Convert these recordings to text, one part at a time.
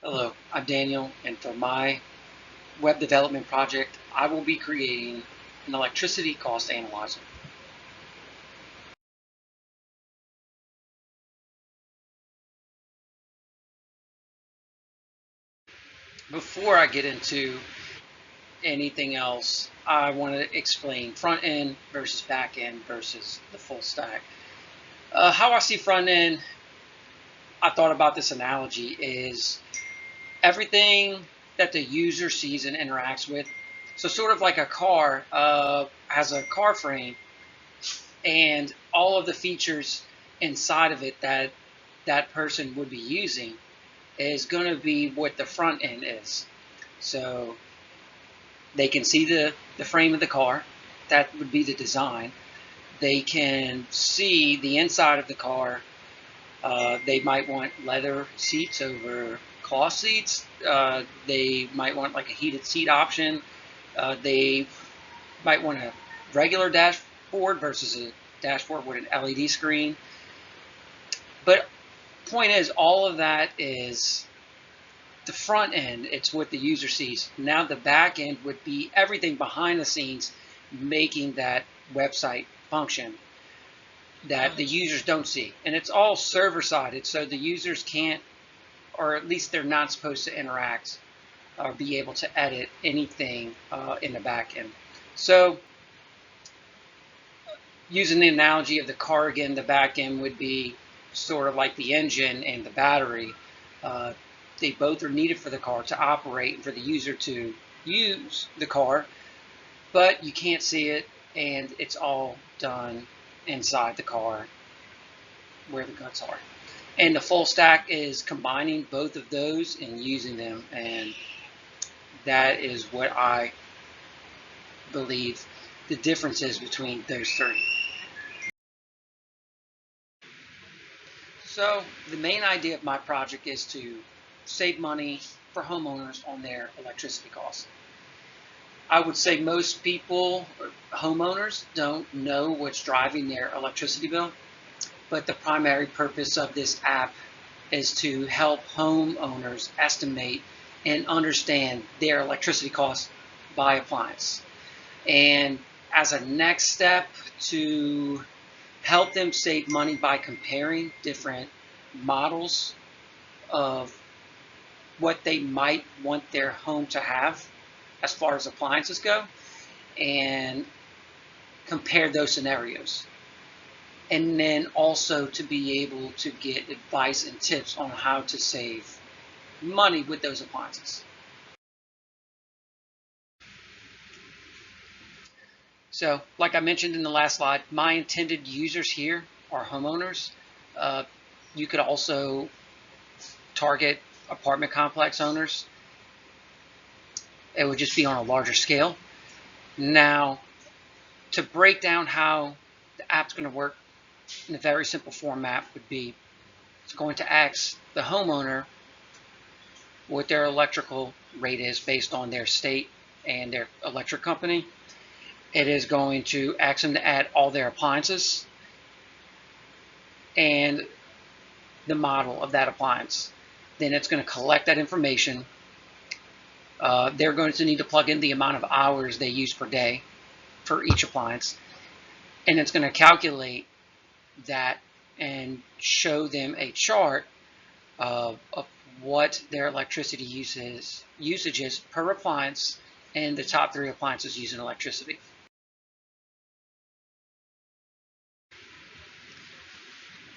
Hello, I'm Daniel, and for my web development project, I will be creating an electricity cost analyzer. Before I get into anything else, I want to explain front end versus back end versus the full stack. How I see front end, I thought about this analogy is everything that the user sees and interacts with. So, sort of like a car has a car frame and all of the features inside of it that that person would be using is going to be what the front end is. So they can see the frame of the car. That would be the design. They can see the inside of the car. They might want leather seats over cloth seats. They might want like a heated seat option. They might want a regular dashboard versus a dashboard with an LED screen. But point is, all of that is the front end. It's what the user sees. Now the back end would be everything behind the scenes, making that website function that the users don't see. And it's all server sided, so the users can't, or at least they're not supposed to interact or be able to edit anything in the back end. So using the analogy of the car again, the back end would be sort of like the engine and the battery. Uh, they both are needed for the car to operate and for the user to use the car, but you can't see it, and it's all done inside the car where the guts are. And the full stack is combining both of those and using them, and that is what I believe the difference is between those three. So the main idea of my project is to save money for homeowners on their electricity costs. I would say most people, homeowners, don't know what's driving their electricity bill, but the primary purpose of this app is to help homeowners estimate and understand their electricity costs by appliance. And as a next step, to help them save money by comparing different models of what they might want their home to have as far as appliances go, and compare those scenarios. And then also to be able to get advice and tips on how to save money with those appliances. So, like I mentioned in the last slide, my intended users here are homeowners. Uh, you could also target apartment complex owners. It would just be on a larger scale. Now, to break down how the app's going to work in a very simple format would be it's going to ask the homeowner what their electrical rate is based on their state and their electric company. It is going to ask them to add all their appliances and the model of that appliance. Then it's going to collect that information. They're going to need to plug in the amount of hours they use per day for each appliance. And it's going to calculate that and show them a chart of what their electricity usage is per appliance and the top three appliances using electricity.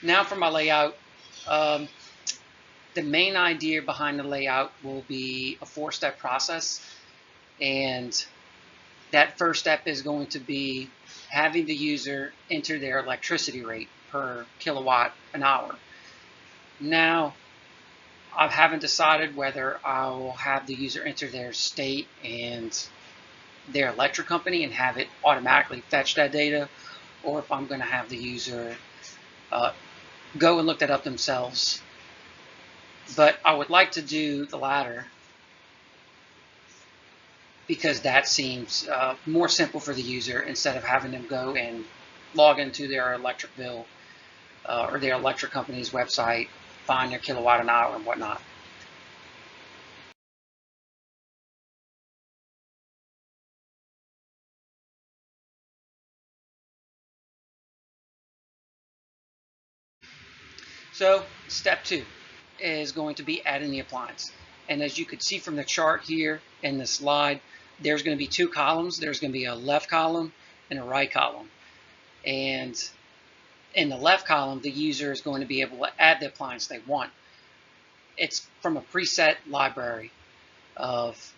Now for my layout. Um, the main idea behind the layout will be a 4-step process, and that first step is going to be having the user enter their electricity rate per kilowatt an hour. Now, I haven't decided whether I will have the user enter their state and their electric company and have it automatically fetch that data, or if I'm going to have the user uh, go and look that up themselves. But I would like to do the latter because that seems more simple for the user instead of having them go and log into their electric bill or their electric company's website, find their kilowatt an hour and whatnot. So step 2 is going to be adding the appliance. And as you could see from the chart here in the slide, there's going to be 2 columns. There's going to be a left column and a right column. And in the left column, the user is going to be able to add the appliance they want. It's from a preset library of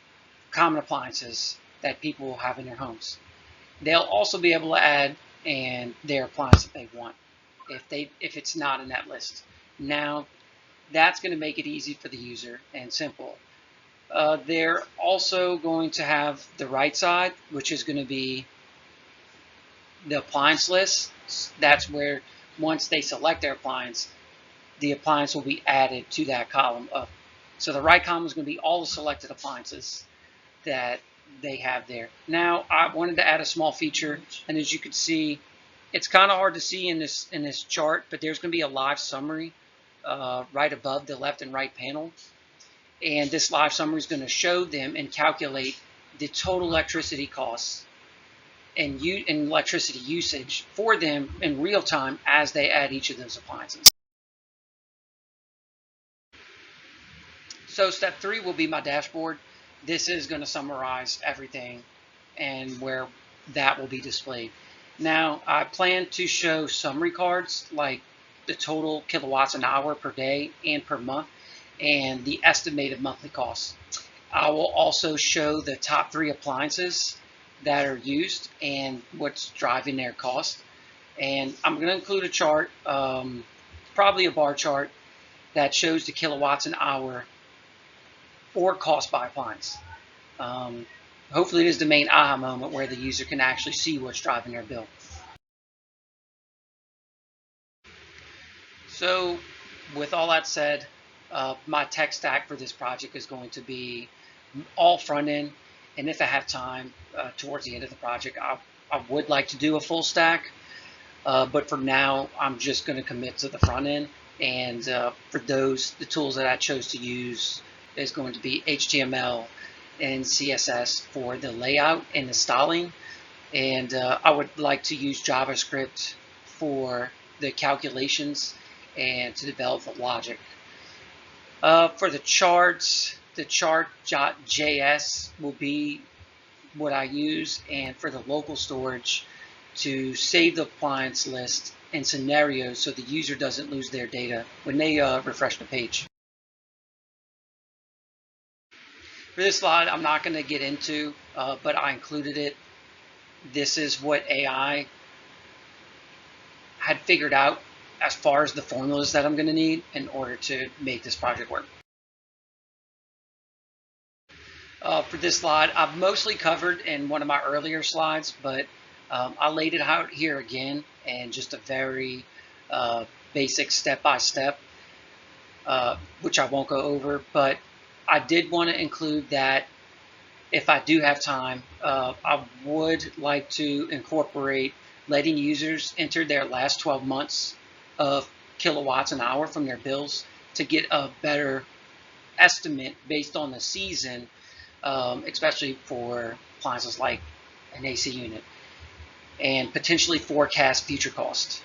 common appliances that people will have in their homes. They'll also be able to add their appliance that they want if it's not in that list. Now, that's going to make it easy for the user and simple. They're also going to have the right side, which is going to be the appliance list. That's where once they select their appliance, the appliance will be added to that column up. So the right column is going to be all the selected appliances that they have there. Now I wanted to add a small feature, and as you can see, it's kind of hard to see in this chart, but there's going to be a live summary right above the left and right panel, and this live summary is going to show them and calculate the total electricity costs and electricity usage for them in real time as they add each of those appliances. So step 3 will be my dashboard. This is going to summarize everything and where that will be displayed. Now, I plan to show summary cards like the total kilowatts an hour per day and per month and the estimated monthly costs. I will also show the top 3 appliances that are used and what's driving their cost. And I'm going to include a chart, probably a bar chart, that shows the kilowatts an hour or cost by appliance. Hopefully it is the main aha moment where the user can actually see what's driving their bill. So with all that said, my tech stack for this project is going to be all front end, and if I have time towards the end of the project, I would like to do a full stack, but for now I'm just going to commit to the front end. And for those, the tools that I chose to use is going to be HTML and CSS for the layout and the styling, and I would like to use JavaScript for the calculations and to develop the logic. For the charts, the chart.js will be what I use, and for the local storage, to save the appliance list and scenarios so the user doesn't lose their data when they refresh the page. For this slide, I'm not going to get into, but I included it. This is what AI had figured out as far as the formulas that I'm going to need in order to make this project work. For this slide, I've mostly covered in one of my earlier slides, but I laid it out here again and just a very basic step-by-step, which I won't go over, but I did want to include that if I do have time, I would like to incorporate letting users enter their last 12 months of kilowatts an hour from their bills to get a better estimate based on the season, especially for appliances like an AC unit, and potentially forecast future costs.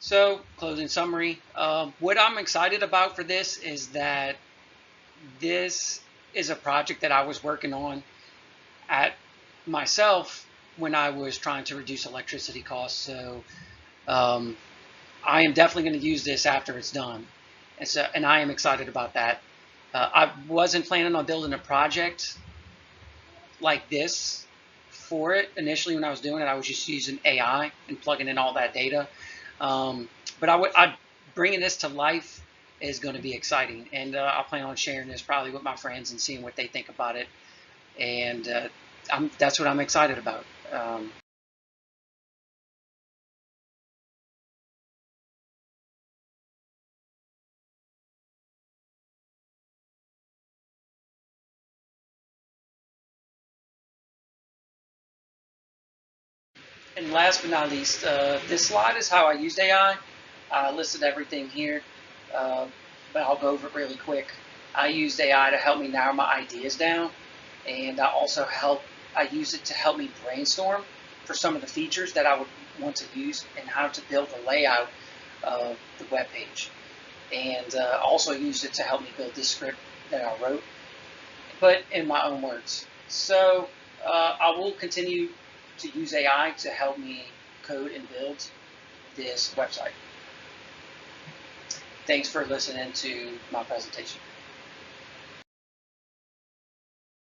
So, closing summary, what I'm excited about for this is that this is a project that I was working on at myself when I was trying to reduce electricity costs. So I am definitely going to use this after it's done. And I am excited about that. I wasn't planning on building a project like this for it. Initially, when I was doing it, I was just using AI and plugging in all that data. But bringing this to life is going to be exciting, and I plan on sharing this probably with my friends and seeing what they think about it. And that's what I'm excited about. And last but not least, this slide is how I used AI. I listed everything here, but I'll go over it really quick. I used AI to help me narrow my ideas down, and I also help I use it to help me brainstorm for some of the features that I would want to use and how to build the layout of the web page. And also used it to help me build this script that I wrote, but in my own words. So I will continue to use AI to help me code and build this website. Thanks for listening to my presentation.